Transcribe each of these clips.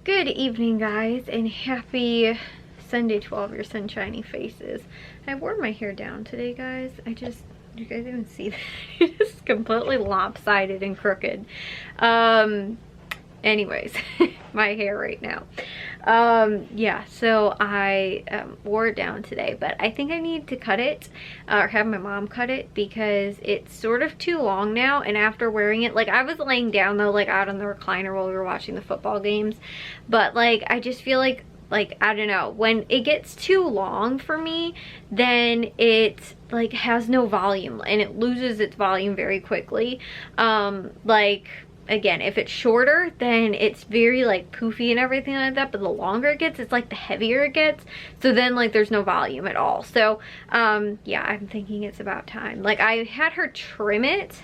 Good evening, guys, and happy Sunday to all of your sunshiny faces. I wore my hair down today, guys. You guys even see that? It's completely lopsided and crooked. Anyways, my hair right now. Yeah, so I wore it down today, but I think I need to cut it or have my mom cut it because it's sort of too long now. And after wearing it, like, I was laying down though, like out on the recliner while we were watching the football games, but like I just feel like I don't know, when it gets too long for me, then it like has no volume and it loses its volume very quickly. Like, again, if it's shorter, then it's very like poofy and everything like that, but the longer it gets, it's like the heavier it gets, so then like there's no volume at all. So yeah, I'm thinking it's about time. Like, I had her trim it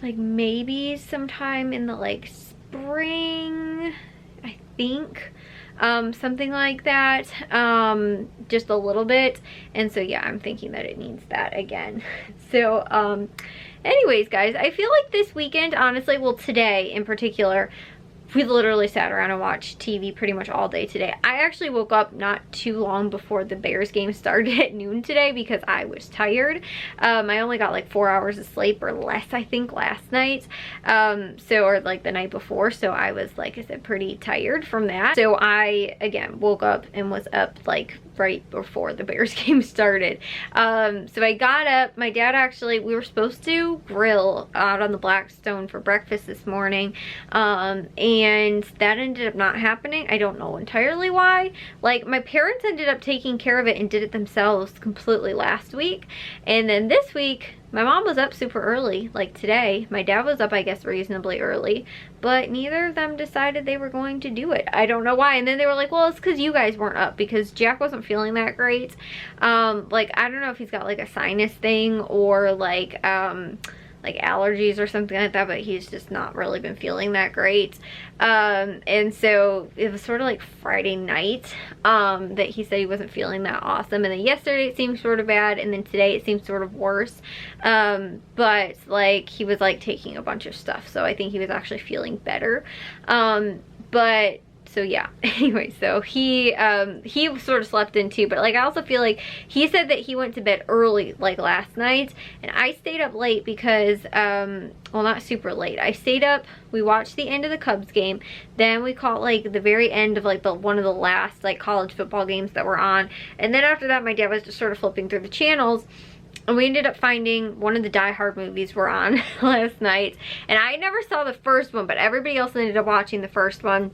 like maybe sometime in the like spring, I think, something like that, just a little bit. And so yeah, I'm thinking that it needs that again. So anyways, guys, I feel like this weekend, honestly, well, today in particular, we literally sat around and watched TV pretty much all day today. I actually woke up not too long before the Bears game started at noon today because I was tired. I only got like 4 hours of sleep or less, I think, last night. Or like the night before. So I was, like I said, pretty tired from that. So I, again, woke up and was up like right before the Bears game started. So I got up. My dad actually, we were supposed to grill out on the Blackstone for breakfast this morning. And that ended up not happening. I don't know entirely why. Like, my parents ended up taking care of it and did it themselves completely last week. And then this week, my mom was up super early, like today. My dad was up, I guess, reasonably early, but neither of them decided they were going to do it. I don't know why. And then they were like, well, it's because you guys weren't up, because Jack wasn't feeling that great. Like, I don't know if he's got like a sinus thing or like allergies or something like that, but he's just not really been feeling that great. And so it was sort of like Friday night that he said he wasn't feeling that awesome, and then yesterday it seemed sort of bad, and then today it seems sort of worse. But like, he was like taking a bunch of stuff, so I think he was actually feeling better. But so yeah, anyway, so he sort of slept in too, but like, I also feel like he said that he went to bed early like last night, and I stayed up late because well, not super late. I stayed up, we watched the end of the Cubs game, then we caught like the very end of like one of the last like college football games that were on, and then after that my dad was just sort of flipping through the channels, and we ended up finding one of the Die Hard movies were on last night, and I never saw the first one, but everybody else ended up watching the first one.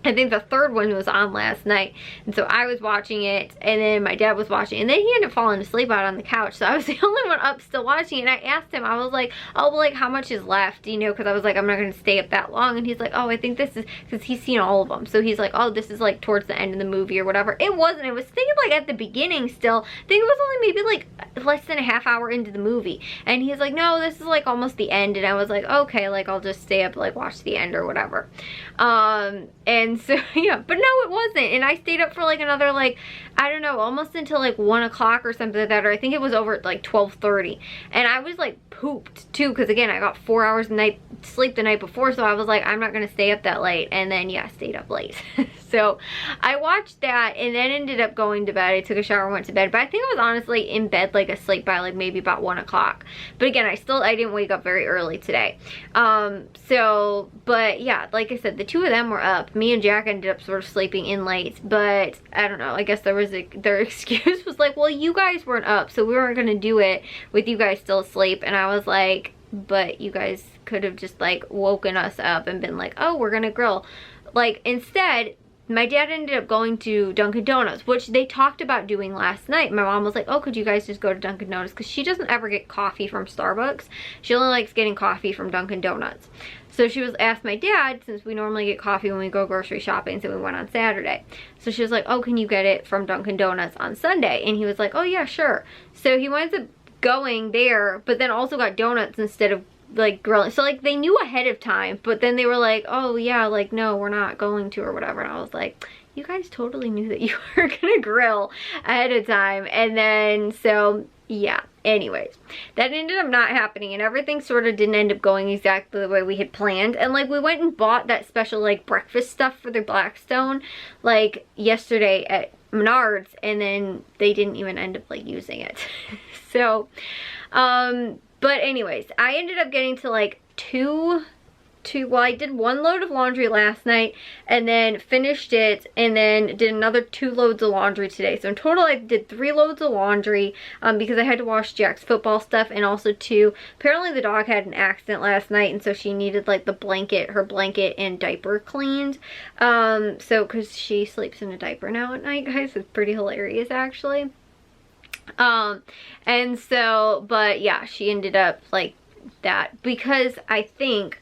I think the third one was on last night, and so I was watching it, and then my dad was watching it, and then he ended up falling asleep out on the couch, so I was the only one up still watching it. And I asked him, I was like, oh, well, like, how much is left, you know, because I was like, I'm not going to stay up that long. And he's like, oh, I think this is, because he's seen all of them, so he's like, oh, this is like towards the end of the movie or whatever. It wasn't. It was thinking like at the beginning still. I think it was only maybe like less than a half hour into the movie, and he's like, no, this is like almost the end. And I was like, okay, like, I'll just stay up, like, watch the end or whatever. And so yeah, but no, it wasn't. And I stayed up for like another, like, I don't know, almost until like 1 o'clock or something like that, or I think it was over at like 12:30, and I was like pooped too, because again, I got 4 hours a night sleep the night before, so I was like, I'm not gonna stay up that late. And then yeah, I stayed up late. So I watched that and then ended up going to bed. I took a shower and went to bed, but I think I was honestly in bed like asleep by like maybe about 1 o'clock. But again, I didn't wake up very early today. So, but yeah, like I said, the two of them were up. Me and Jack ended up sort of sleeping in late, but I don't know, I guess their excuse was like, well, you guys weren't up, so we weren't gonna do it with you guys still asleep. And I was like, but you guys could have just like woken us up and been like, oh, we're gonna grill. Like, instead, my dad ended up going to Dunkin' Donuts, which they talked about doing last night. My mom was like, oh, could you guys just go to Dunkin' Donuts? Because she doesn't ever get coffee from Starbucks. She only likes getting coffee from Dunkin' Donuts. So she was asked my dad, since we normally get coffee when we go grocery shopping, so we went on Saturday. So she was like, oh, can you get it from Dunkin' Donuts on Sunday? And he was like, oh yeah, sure. So he winds up going there, but then also got donuts instead of like grilling. So like, they knew ahead of time, but then they were like, oh yeah, like, no, we're not going to, or whatever. And I was like, you guys totally knew that you were gonna grill ahead of time. And then so yeah, anyways, that ended up not happening, and everything sort of didn't end up going exactly the way we had planned. And like we went and bought that special like breakfast stuff for the Blackstone like yesterday at Menards, and then they didn't even end up like using it. So but anyways, I ended up getting to like well, I did 1 load of laundry last night and then finished it, and then did another 2 loads of laundry today. So in total I did 3 loads of laundry because I had to wash Jack's football stuff, and also 2, apparently the dog had an accident last night, and so she needed like her blanket and diaper cleaned. So because she sleeps in a diaper now at night, guys. It's pretty hilarious actually. And so, but yeah, she ended up like that because I think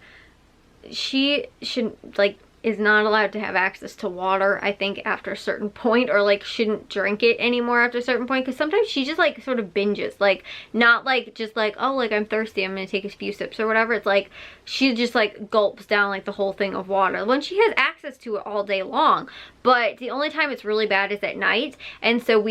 she shouldn't, like, is not allowed to have access to water, I think, after a certain point, or like shouldn't drink it anymore after a certain point, because sometimes she just like sort of binges, like not like just like, oh, like I'm thirsty, I'm gonna take a few sips or whatever. It's like she just like gulps down like the whole thing of water when she has access to it all day long. But the only time it's really bad is at night, and so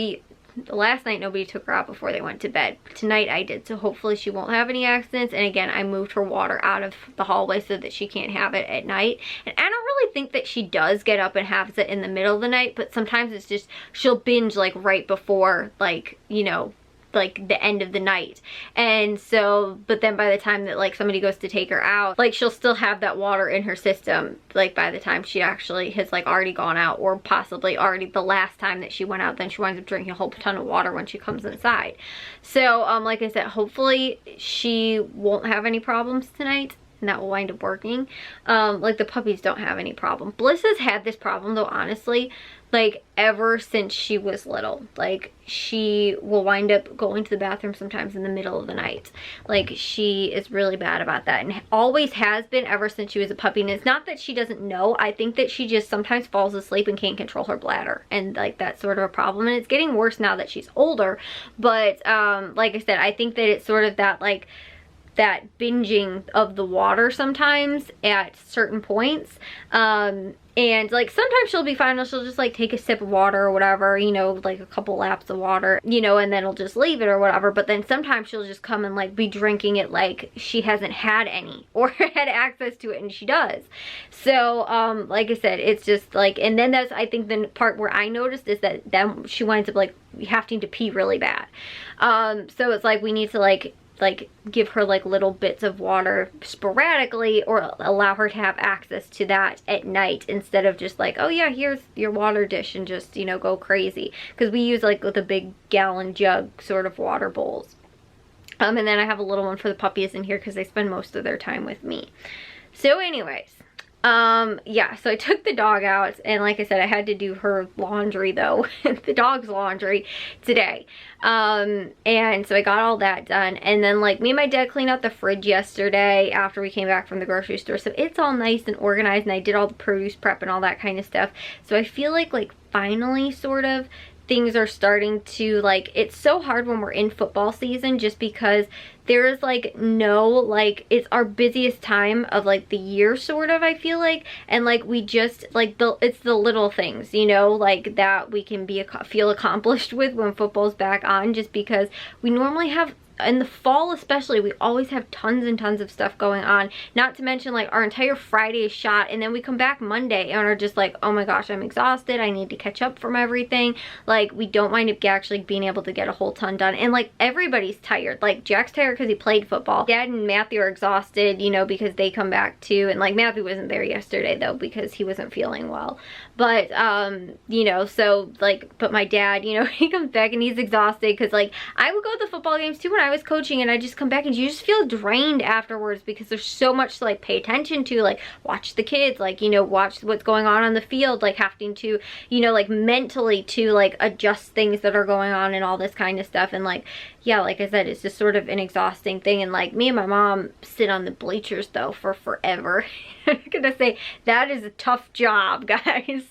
last night nobody took her out before they went to bed. Tonight I did, so hopefully she won't have any accidents. And again, I moved her water out of the hallway so that she can't have it at night. And I don't really think that she does get up and has it in the middle of the night, but sometimes it's just she'll binge like right before, like, you know, like the end of the night. And so, but then by the time that like somebody goes to take her out, like she'll still have that water in her system, like by the time she actually has like already gone out, or possibly already the last time that she went out, then she winds up drinking a whole ton of water when she comes inside. So like I said, hopefully she won't have any problems tonight, and that will wind up working. Like the puppies don't have any problem. Bliss has had this problem though, honestly, like ever since she was little. Like she will wind up going to the bathroom sometimes in the middle of the night. Like she is really bad about that, and always has been ever since she was a puppy. And it's not that she doesn't know, I think that she just sometimes falls asleep and can't control her bladder, and like that's sort of a problem. And it's getting worse now that she's older, but like I said, I think that it's sort of that like that binging of the water sometimes at certain points. And like sometimes she'll be fine, she'll just like take a sip of water or whatever, you know, like a couple laps of water, you know, and then it'll just leave it or whatever. But then sometimes she'll just come and like be drinking it like she hasn't had any or had access to it, and she does. So like I said, it's just like, and then that's, I think the part where I noticed is that then she winds up like having to pee really bad. So it's like we need to like give her like little bits of water sporadically, or allow her to have access to that at night, instead of just like, oh yeah, here's your water dish, and just, you know, go crazy. Because we use like with a big gallon jug sort of water bowls. And then I have a little one for the puppies in here because they spend most of their time with me. So anyways, yeah, so I took the dog out, and like I said, I had to do her laundry though, the dog's laundry today. And so I got all that done, and then like me and my dad cleaned out the fridge yesterday after we came back from the grocery store, so it's all nice and organized, and I did all the produce prep and all that kind of stuff. So I feel like finally sort of things are starting to, like, it's so hard when we're in football season, just because there is like no, like, it's our busiest time of like the year sort of, I feel like, and like we just like it's the little things, you know, like that we can feel accomplished with when football's back on, just because we normally have, in the fall especially, we always have tons and tons of stuff going on, not to mention like our entire Friday is shot, and then we come back Monday and are just like, oh my gosh, I'm exhausted, I need to catch up from everything. Like we don't wind up actually being able to get a whole ton done, and like everybody's tired. Like Jack's tired because he played football, Dad and Matthew are exhausted, you know, because they come back too, and like Matthew wasn't there yesterday though because he wasn't feeling well. But you know, so like, but my dad, you know, he comes back and he's exhausted, because like I would go to the football games too when I was coaching, and I just come back and you just feel drained afterwards, because there's so much to like pay attention to, like watch the kids, like, you know, watch what's going on the field, like having to, you know, like mentally to like adjust things that are going on and all this kind of stuff. And like, yeah, like I said, it's just sort of an exhausting thing. And like me and my mom sit on the bleachers though for forever. I'm gonna say that is a tough job, guys.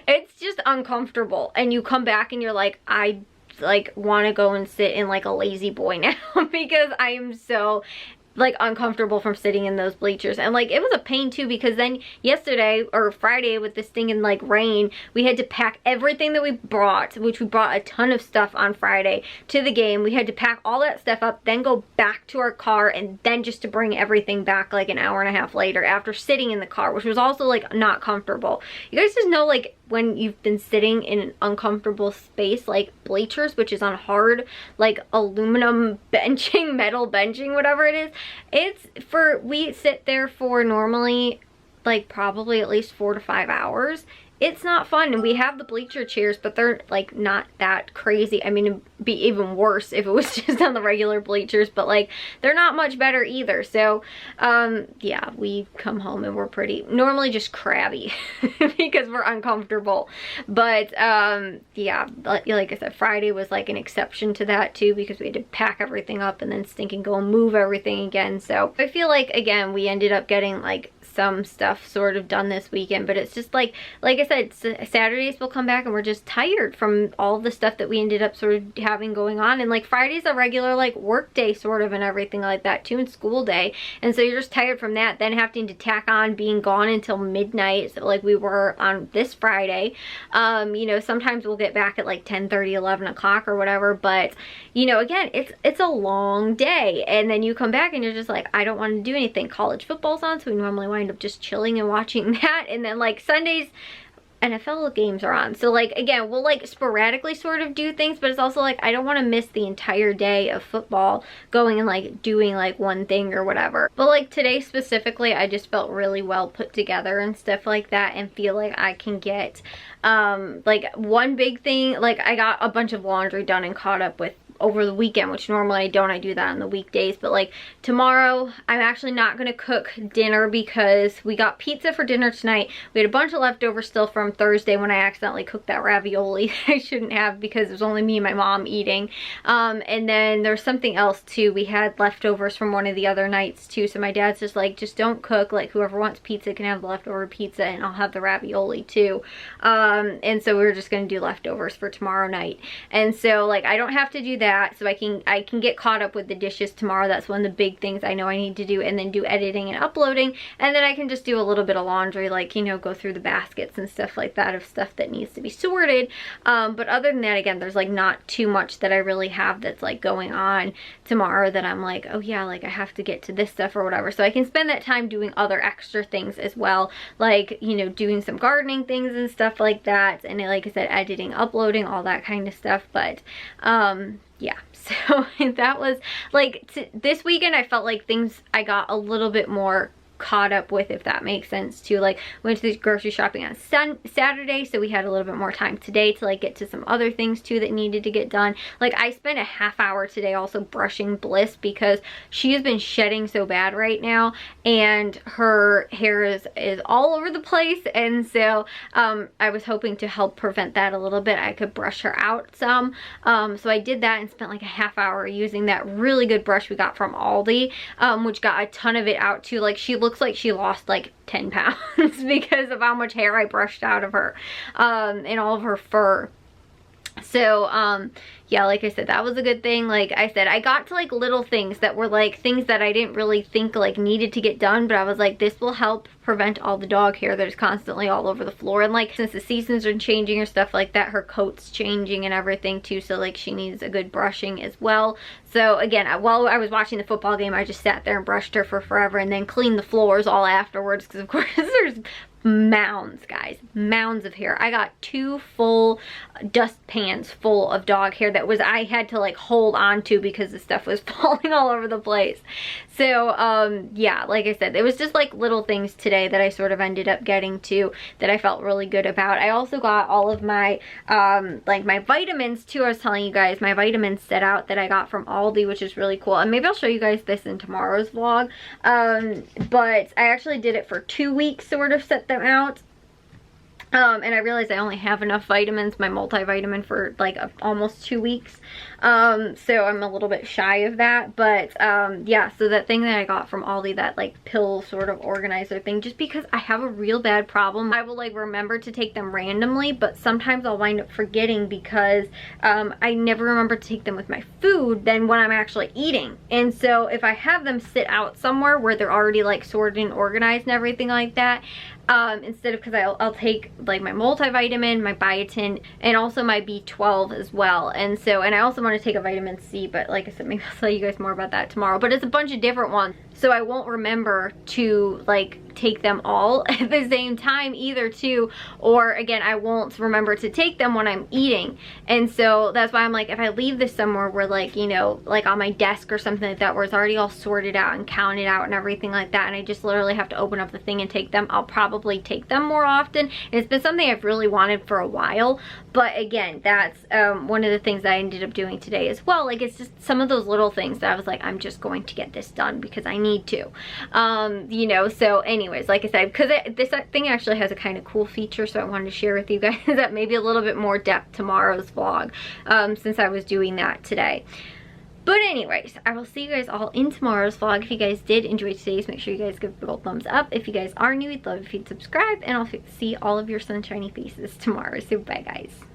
It's just uncomfortable, and you come back and you're like, I like want to go and sit in like a lazy boy now because I am so like uncomfortable from sitting in those bleachers. And like it was a pain too, because then yesterday or Friday with this thing in like rain, we had to pack everything that we brought, which we brought a ton of stuff on Friday to the game. We had to pack all that stuff up, then go back to our car, and then just to bring everything back like an hour and a half later after sitting in the car, which was also like not comfortable. You guys just know, like, when you've been sitting in an uncomfortable space like bleachers, which is on hard like aluminum benching, metal benching, whatever it is, we sit there for normally like probably at least 4 to 5 hours. It's not fun. And we have the bleacher chairs, but they're like not that crazy. I mean, it'd be even worse if it was just on the regular bleachers, but like they're not much better either. So yeah, we come home and we're pretty normally just crabby because we're uncomfortable. But yeah, like I said, Friday was like an exception to that too, because we had to pack everything up and then stinking go and move everything again. So I feel like, again, we ended up getting like some stuff sort of done this weekend, but it's just like I said, Saturdays will come back and we're just tired from all the stuff that we ended up sort of having going on. And like Friday's a regular like work day sort of and everything like that too, and school day, and so you're just tired from that, then having to tack on being gone until midnight, so like we were on this Friday. You know, sometimes we'll get back at like 10:30, 11 o'clock or whatever, but you know, again, it's a long day, and then you come back and you're just like, I don't want to do anything. College football's on, so we normally wind up just chilling and watching that, and then like Sundays NFL games are on, so like again, we'll like sporadically sort of do things, but it's also like I don't want to miss the entire day of football going and like doing like one thing or whatever. But like today specifically, I just felt really well put together and stuff like that, and feel like I can get like one big thing, like I got a bunch of laundry done and caught up with over the weekend, which normally I don't. I do that on the weekdays, but like tomorrow I'm actually not gonna cook dinner because we got pizza for dinner tonight. We had a bunch of leftovers still from Thursday when I accidentally cooked that ravioli I shouldn't have, because it was only me and my mom eating. And then there's something else too. We had leftovers from one of the other nights too, so my dad's just like, just don't cook, like whoever wants pizza can have the leftover pizza and I'll have the ravioli too. And so we were just gonna do leftovers for tomorrow night, and so like I don't have to do that, so I can get caught up with the dishes tomorrow. That's one of the big things I know I need to do, and then do editing and uploading, and then I can just do a little bit of laundry, like, you know, go through the baskets and stuff like that of stuff that needs to be sorted. But other than that, again, there's like not too much that I really have that's like going on tomorrow that I'm like, oh yeah, like I have to get to this stuff or whatever, so I can spend that time doing other extra things as well, like, you know, doing some gardening things and stuff like that, and like I said, editing, uploading, all that kind of stuff. But yeah, so that was like this weekend, I felt like things I got a little bit more caught up with, if that makes sense too. Like went to the grocery shopping on Saturday, so we had a little bit more time today to like get to some other things too that needed to get done. Like I spent a half hour today also brushing Bliss, because she has been shedding so bad right now and her hair is all over the place, and so I was hoping to help prevent that a little bit. I could brush her out some, so I did that and spent like a half hour using that really good brush we got from Aldi, which got a ton of it out too. Like she looks like she lost like 10 pounds because of how much hair I brushed out of her, and all of her fur. So yeah, like I said, that was a good thing. Like I said, I got to like little things that were like things that I didn't really think like needed to get done, but I was like, this will help prevent all the dog hair that is constantly all over the floor. And like since the seasons are changing or stuff like that, her coat's changing and everything too, so like she needs a good brushing as well. So again, while I was watching the football game, I just sat there and brushed her for forever, and then cleaned the floors all afterwards, because of course there's mounds, guys, mounds of hair. I got 2 full dust pans full of dog hair that I had to like hold on to because the stuff was falling all over the place. So yeah, like I said, it was just like little things today that I sort of ended up getting to that I felt really good about. I also got all of my like my vitamins too. I was telling you guys my vitamins set out that I got from Aldi, which is really cool, and maybe I'll show you guys this in tomorrow's vlog. But I actually did it for 2 weeks, sort of set them out. And I realized I only have enough vitamins, my multivitamin, for like almost 2 weeks. So I'm a little bit shy of that. But yeah, so that thing that I got from Aldi, that like pill sort of organizer thing, just because I have a real bad problem, I will like remember to take them randomly, but sometimes I'll wind up forgetting because I never remember to take them with my food then when I'm actually eating. And so if I have them sit out somewhere where they're already like sorted and organized and everything like that, instead of, because I'll take like my multivitamin, my biotin, and also my B12 as well. And so, and I also want to take a vitamin C, but like I said, maybe I'll tell you guys more about that tomorrow. But it's a bunch of different ones, so I won't remember to like take them all at the same time either too, or again, I won't remember to take them when I'm eating. And so that's why I'm like, if I leave this somewhere where like, you know, like on my desk or something like that, where it's already all sorted out and counted out and everything like that, and I just literally have to open up the thing and take them, I'll probably take them more often. And it's been something I've really wanted for a while. But again, that's one of the things that I ended up doing today as well. Like, it's just some of those little things that I was like, I'm just going to get this done because I need to, you know. So anyways, like I said, because this thing actually has a kind of cool feature, so I wanted to share with you guys that maybe a little bit more depth tomorrow's vlog, since I was doing that today. But anyways, I will see you guys all in tomorrow's vlog. If you guys did enjoy today's, make sure you guys give it a big thumbs up. If you guys are new, we'd love if you'd subscribe, and I'll see all of your sunshiny faces tomorrow. So bye guys.